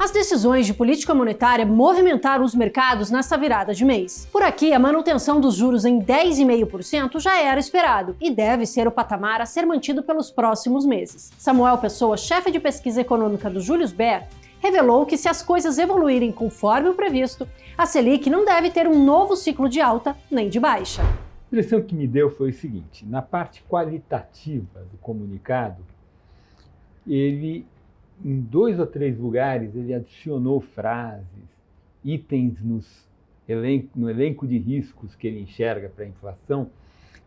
As decisões de política monetária movimentaram os mercados nessa virada de mês. Por aqui, a manutenção dos juros em 10,5% já era esperado e deve ser o patamar a ser mantido pelos próximos meses. Samuel Pessoa, chefe de pesquisa econômica do Julius Baer, revelou que se as coisas evoluírem conforme o previsto, a Selic não deve ter um novo ciclo de alta nem de baixa. A impressão que me deu foi o seguinte: na parte qualitativa do comunicado, ele, em 2 ou 3 lugares, ele adicionou frases, itens no elenco de riscos que ele enxerga para a inflação,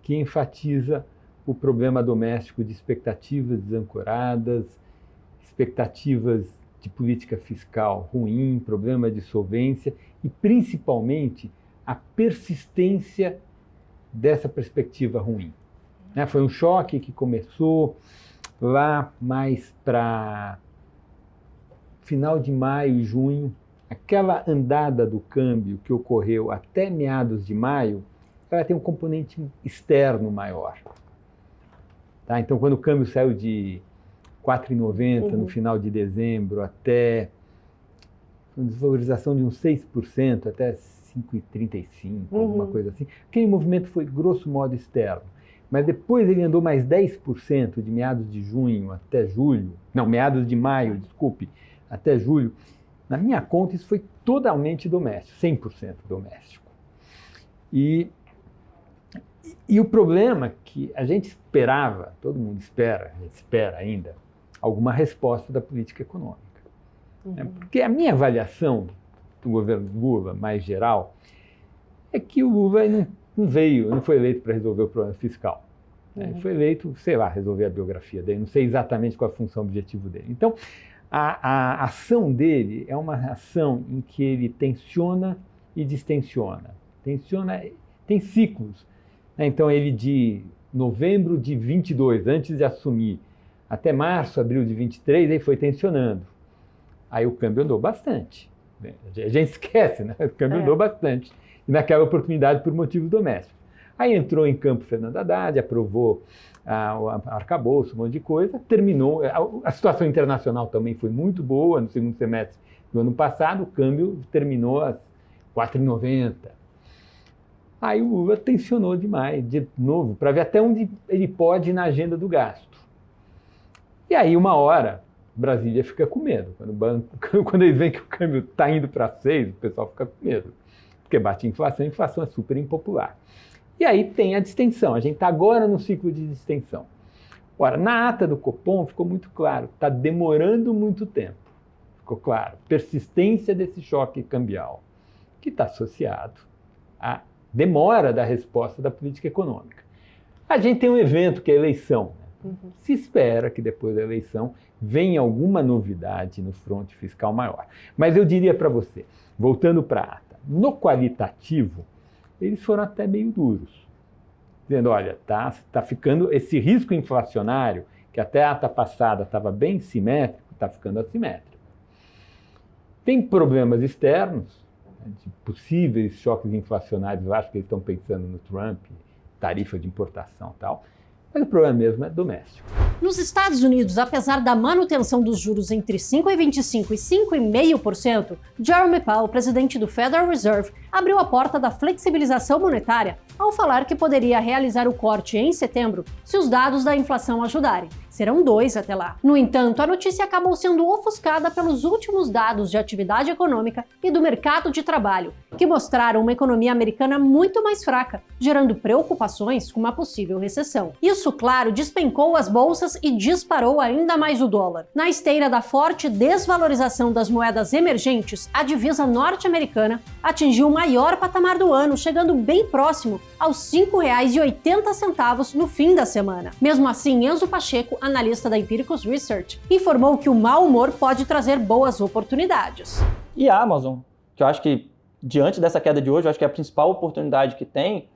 que enfatiza o problema doméstico de expectativas desancoradas, expectativas de política fiscal ruim, problema de solvência e, principalmente, a persistência dessa perspectiva ruim. Foi um choque que começou lá mais para final de maio e junho. Aquela andada do câmbio que ocorreu até meados de maio, ela tem um componente externo maior. Tá? Então, quando o câmbio saiu de 4,90 no final de dezembro até uma desvalorização de uns 6%, até 5,35, alguma coisa assim, aquele movimento foi grosso modo externo. Mas depois ele andou mais 10% de meados de junho até julho, meados de maio, desculpe, até julho. Na minha conta, isso foi totalmente doméstico, 100% doméstico. E o problema é que a gente esperava, todo mundo espera, a gente espera ainda, alguma resposta da política econômica. Porque a minha avaliação do governo Lula, mais geral, é que o Lula não foi eleito para resolver o problema fiscal. Ele foi eleito, resolver a biografia dele, não sei exatamente qual é a função, objetivo dele. Então, a ação dele é uma ação em que ele tensiona e distensiona. Tem ciclos. Então, ele de novembro de 22, antes de assumir, até março, abril de 23, ele foi tensionando. Aí o câmbio andou bastante. A gente esquece, né? O câmbio andou bastante. E naquela oportunidade por motivos domésticos. Aí entrou em campo Fernando Haddad, aprovou o arcabouço, um monte de coisa, terminou. A situação internacional também foi muito boa no segundo semestre do ano passado, o câmbio terminou a 4,90. Aí o Lula tensionou demais, de novo, para ver até onde ele pode ir na agenda do gasto. E aí, uma hora, Brasília fica com medo. Quando eles veem que o câmbio está indo para 6, o pessoal fica com medo. Porque bate a inflação é super impopular. E aí tem a distensão. A gente está agora no ciclo de distensão. Ora, na ata do Copom ficou muito claro, está demorando muito tempo. Ficou claro. Persistência desse choque cambial, que está associado à demora da resposta da política econômica. A gente tem um evento que é a eleição. Se espera que depois da eleição venha alguma novidade no fronte fiscal maior. Mas eu diria para você, voltando para a ata, no qualitativo, eles foram até meio duros. Dizendo, olha, tá ficando esse risco inflacionário, que até a ata passada estava bem simétrico, está ficando assimétrico. Tem problemas externos, de possíveis choques inflacionários, eu acho que eles estão pensando no Trump, tarifa de importação e tal, mas o problema mesmo é doméstico. Nos Estados Unidos, apesar da manutenção dos juros entre 5,25% e 5,5%, Jerome Powell, presidente do Federal Reserve, abriu a porta da flexibilização monetária ao falar que poderia realizar o corte em setembro se os dados da inflação ajudarem. Serão 2 até lá. No entanto, a notícia acabou sendo ofuscada pelos últimos dados de atividade econômica e do mercado de trabalho, que mostraram uma economia americana muito mais fraca, gerando preocupações com uma possível recessão. Isso, claro, despencou as bolsas e disparou ainda mais o dólar. Na esteira da forte desvalorização das moedas emergentes, a divisa norte-americana atingiu o maior patamar do ano, chegando bem próximo aos R$ 5,80 no fim da semana. Mesmo assim, Enzo Pacheco, analista da Empiricus Research, informou que o mau humor pode trazer boas oportunidades. E a Amazon, que eu acho que, diante dessa queda de hoje, eu acho que é a principal oportunidade que tem,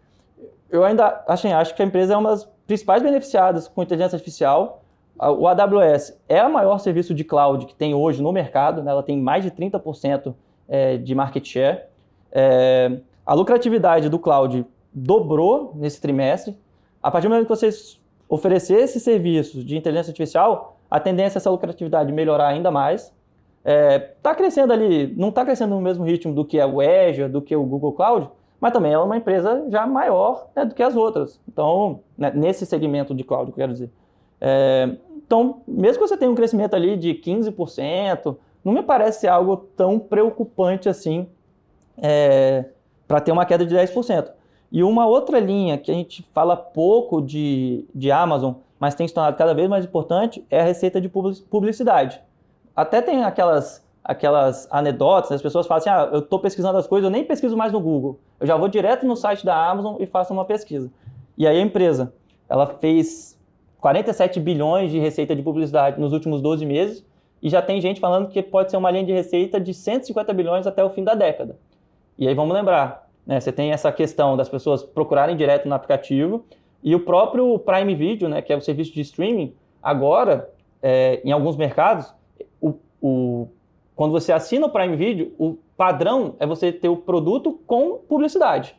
eu ainda acho que a empresa é uma das principais beneficiadas com inteligência artificial. O AWS é o maior serviço de cloud que tem hoje no mercado, né? Ela tem mais de 30% de market share. A lucratividade do cloud dobrou nesse trimestre. A partir do momento que vocês oferecer esses serviços de inteligência artificial, a tendência é essa lucratividade melhorar ainda mais. está crescendo ali, não está crescendo no mesmo ritmo do que o Azure, do que o Google Cloud, mas também é uma empresa já maior, né, do que as outras. Então, né, nesse segmento de cloud, eu quero dizer. Então, mesmo que você tenha um crescimento ali de 15%, não me parece ser algo tão preocupante assim para ter uma queda de 10%. E uma outra linha que a gente fala pouco de Amazon, mas tem se tornado cada vez mais importante, é a receita de publicidade. Até tem aquelas anedotas, as pessoas falam assim, eu estou pesquisando as coisas, eu nem pesquiso mais no Google, eu já vou direto no site da Amazon e faço uma pesquisa. E aí a empresa, ela fez 47 bilhões de receita de publicidade nos últimos 12 meses, e já tem gente falando que pode ser uma linha de receita de 150 bilhões até o fim da década. E aí vamos lembrar, né, você tem essa questão das pessoas procurarem direto no aplicativo, e o próprio Prime Video, né, que é o serviço de streaming, agora, em alguns mercados, quando você assina o Prime Video, o padrão é você ter o produto com publicidade.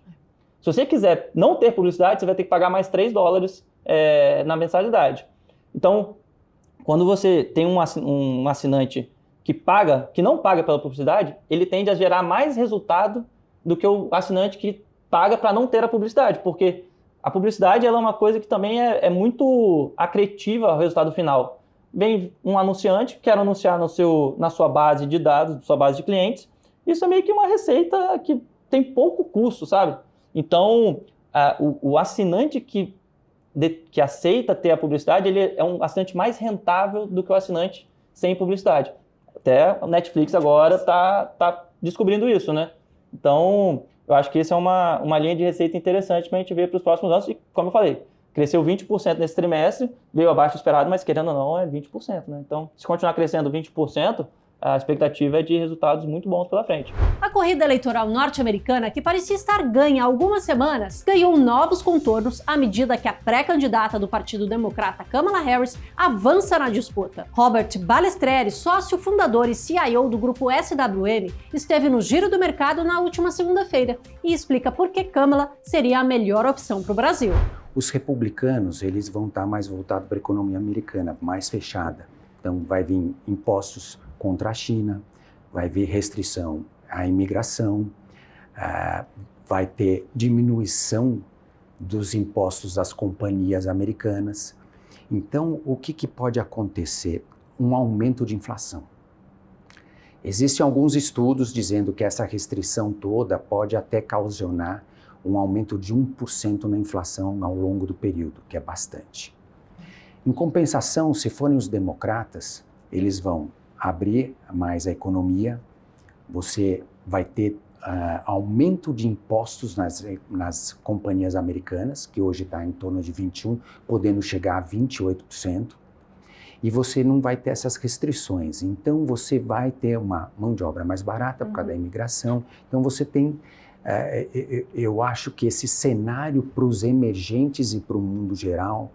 Se você quiser não ter publicidade, você vai ter que pagar mais $3 na mensalidade. Então, quando você tem um assinante que não paga pela publicidade, ele tende a gerar mais resultado do que o assinante que paga para não ter a publicidade, porque a publicidade ela é uma coisa que também é muito acretiva ao resultado final. Vem um anunciante, quer anunciar na sua base de dados, sua base de clientes, isso é meio que uma receita que tem pouco custo, sabe? Então, o assinante que aceita ter a publicidade, ele é um assinante mais rentável do que o assinante sem publicidade. Até a Netflix agora tá descobrindo isso, né? Então, eu acho que essa é uma linha de receita interessante para a gente ver para os próximos anos. E, como eu falei, cresceu 20% nesse trimestre, veio abaixo do esperado, mas querendo ou não, é 20%, né? Então, se continuar crescendo 20%, a expectativa é de resultados muito bons pela frente. A corrida eleitoral norte-americana, que parecia estar ganha há algumas semanas, ganhou novos contornos à medida que a pré-candidata do Partido Democrata, Kamala Harris, avança na disputa. Robert Balestreri, sócio fundador e CIO do grupo SWM, esteve no Giro do Mercado na última segunda-feira e explica por que Kamala seria a melhor opção para o Brasil. Os republicanos, eles vão estar mais voltados para a economia americana, mais fechada. Então, vai vir impostos contra a China, vai haver restrição à imigração, vai ter diminuição dos impostos das companhias americanas. Então, o que pode acontecer? Um aumento de inflação. Existem alguns estudos dizendo que essa restrição toda pode até ocasionar um aumento de 1% na inflação ao longo do período, que é bastante. Em compensação, se forem os democratas, eles vão abrir mais a economia, você vai ter aumento de impostos nas companhias americanas, que hoje está em torno de 21%, podendo chegar a 28%, e você não vai ter essas restrições. Então, você vai ter uma mão de obra mais barata por causa da imigração. Então, você tem... eu acho que esse cenário para os emergentes e para o mundo geral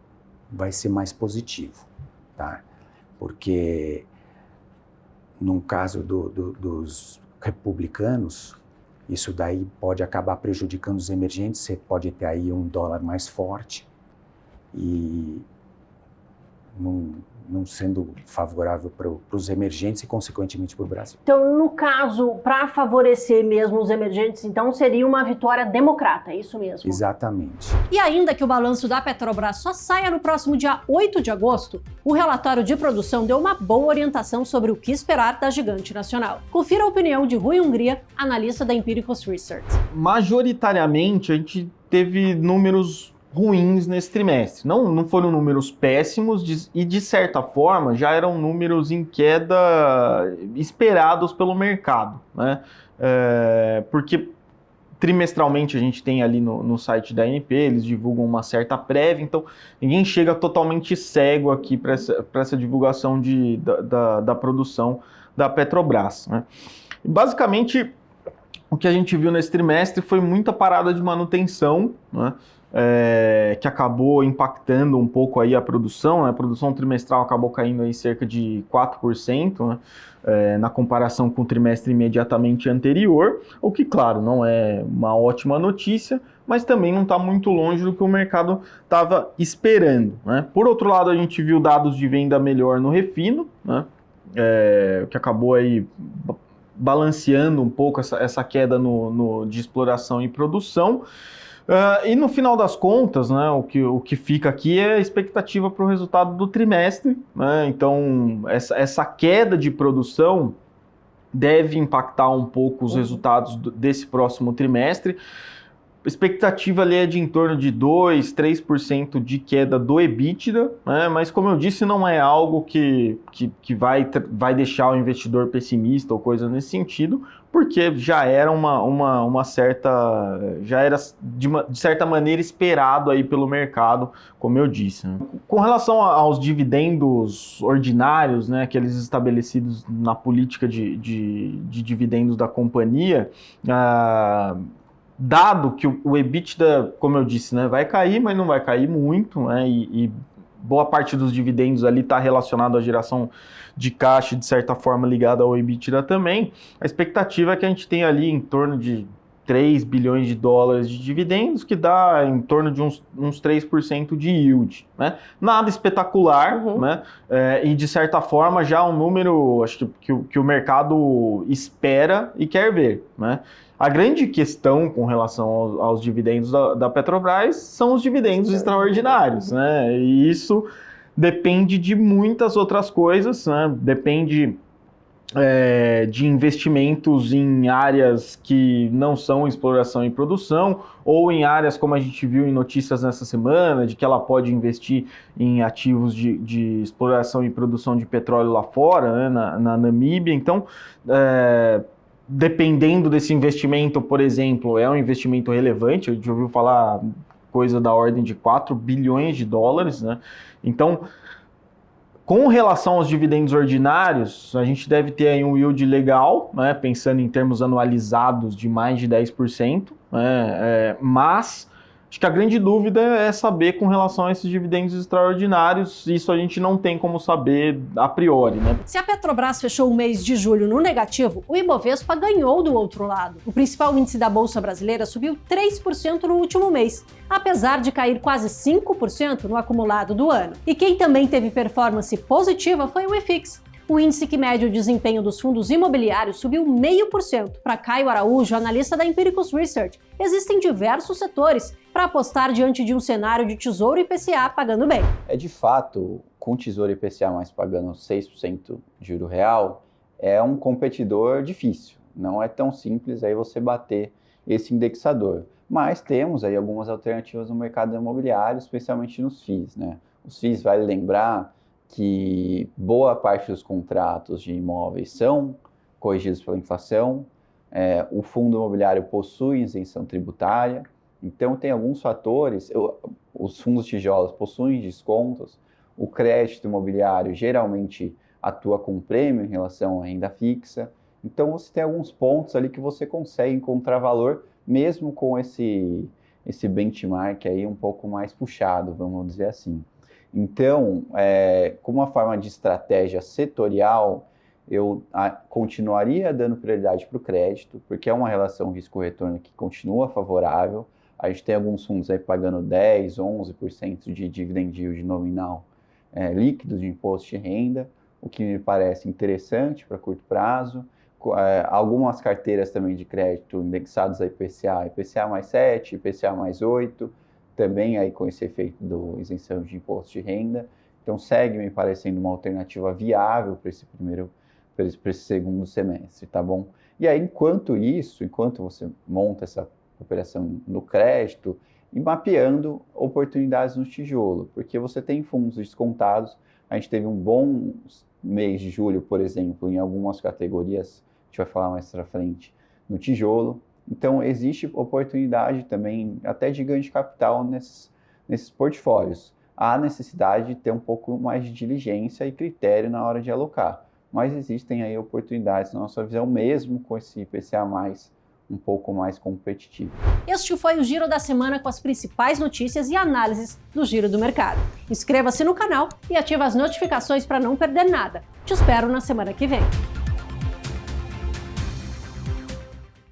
vai ser mais positivo, tá? Porque... no caso dos republicanos, isso daí pode acabar prejudicando os emergentes, você pode ter aí um dólar mais forte e não sendo favorável para os emergentes e, consequentemente, para o Brasil. Então, no caso, para favorecer mesmo os emergentes, então seria uma vitória democrata, é isso mesmo? Exatamente. E ainda que o balanço da Petrobras só saia no próximo dia 8 de agosto, o relatório de produção deu uma boa orientação sobre o que esperar da gigante nacional. Confira a opinião de Rui Hungria, analista da Empiricus Research. Majoritariamente, a gente teve números ruins nesse trimestre. Não foram números péssimos e, de certa forma, já eram números em queda esperados pelo mercado, né? Porque trimestralmente a gente tem ali no site da ANP, eles divulgam uma certa prévia, então ninguém chega totalmente cego aqui para essa divulgação da produção da Petrobras, né? Basicamente, o que a gente viu nesse trimestre foi muita parada de manutenção, né? Que acabou impactando um pouco aí a produção, né? A produção trimestral acabou caindo aí cerca de 4%, né? Na comparação com o trimestre imediatamente anterior, o que, claro, não é uma ótima notícia, mas também não está muito longe do que o mercado estava esperando, né? Por outro lado, a gente viu dados de venda melhor no refino, né? que acabou aí balanceando um pouco essa queda de exploração e produção. E no final das contas, né, o que fica aqui é a expectativa para o resultado do trimestre, né? Então, essa queda de produção deve impactar um pouco os resultados desse próximo trimestre. A expectativa ali é de em torno de 2%, 3% de queda do EBITDA, né? Mas como eu disse, não é algo que vai deixar o investidor pessimista ou coisa nesse sentido, porque já era já era de certa maneira esperado aí pelo mercado, como eu disse, né? Com relação aos dividendos ordinários, né, aqueles estabelecidos na política de dividendos da companhia, dado que o EBITDA, como eu disse, né, vai cair, mas não vai cair muito, né, e boa parte dos dividendos ali está relacionado à geração de caixa, de certa forma ligada ao EBITDA também, a expectativa é que a gente tenha ali em torno de 3 bilhões de dólares de dividendos, que dá em torno de uns 3% de yield, né? Nada espetacular, né? E de certa forma já um número, acho que o mercado espera e quer ver, né? A grande questão com relação aos dividendos da Petrobras são os dividendos extraordinários, né? E isso depende de muitas outras coisas, né? Depende de investimentos em áreas que não são exploração e produção, ou em áreas como a gente viu em notícias nessa semana, de que ela pode investir em ativos de exploração e produção de petróleo lá fora, né? na Namíbia. Então, dependendo desse investimento, por exemplo, é um investimento relevante, a gente ouviu falar coisa da ordem de 4 bilhões de dólares, né? Então, com relação aos dividendos ordinários, a gente deve ter aí um yield legal, né? Pensando em termos anualizados de mais de 10%, né? Mas acho que a grande dúvida é saber com relação a esses dividendos extraordinários. Isso a gente não tem como saber a priori, né? Se a Petrobras fechou o mês de julho no negativo, o Ibovespa ganhou do outro lado. O principal índice da Bolsa Brasileira subiu 3% no último mês, apesar de cair quase 5% no acumulado do ano. E quem também teve performance positiva foi o IFIX. O índice que mede o desempenho dos fundos imobiliários subiu 0,5%. Para Caio Araújo, analista da Empiricus Research, existem diversos setores para apostar diante de um cenário de Tesouro IPCA pagando bem. De fato, com o Tesouro IPCA mais pagando 6% de juro real, é um competidor difícil. Não é tão simples aí você bater esse indexador. Mas temos aí algumas alternativas no mercado imobiliário, especialmente nos FIIs, né? Os FIIs, vale lembrar que boa parte dos contratos de imóveis são corrigidos pela inflação, o fundo imobiliário possui isenção tributária, então tem alguns fatores, os fundos tijolos possuem descontos, o crédito imobiliário geralmente atua com prêmio em relação à renda fixa, então você tem alguns pontos ali que você consegue encontrar valor, mesmo com esse benchmark aí um pouco mais puxado, vamos dizer assim. Então, como uma forma de estratégia setorial, eu continuaria dando prioridade para o crédito, porque é uma relação risco-retorno que continua favorável. A gente tem alguns fundos aí pagando 10%, 11% de dividend yield nominal líquido de imposto de renda, o que me parece interessante para curto prazo. Algumas carteiras também de crédito indexadas a IPCA mais 7, IPCA mais 8%, também aí com esse efeito do isenção de imposto de renda. Então segue me parecendo uma alternativa viável para esse segundo semestre, tá bom? E aí, enquanto você monta essa operação no crédito e mapeando oportunidades no tijolo, porque você tem fundos descontados, a gente teve um bom mês de julho, por exemplo, em algumas categorias, a gente vai falar mais pra frente, no tijolo. Então, existe oportunidade também, até de ganho de capital nesses portfólios. Há necessidade de ter um pouco mais de diligência e critério na hora de alocar. Mas existem aí oportunidades, na nossa visão, mesmo com esse IPCA um pouco mais competitivo. Este foi o Giro da Semana com as principais notícias e análises do Giro do Mercado. Inscreva-se no canal e ative as notificações para não perder nada. Te espero na semana que vem.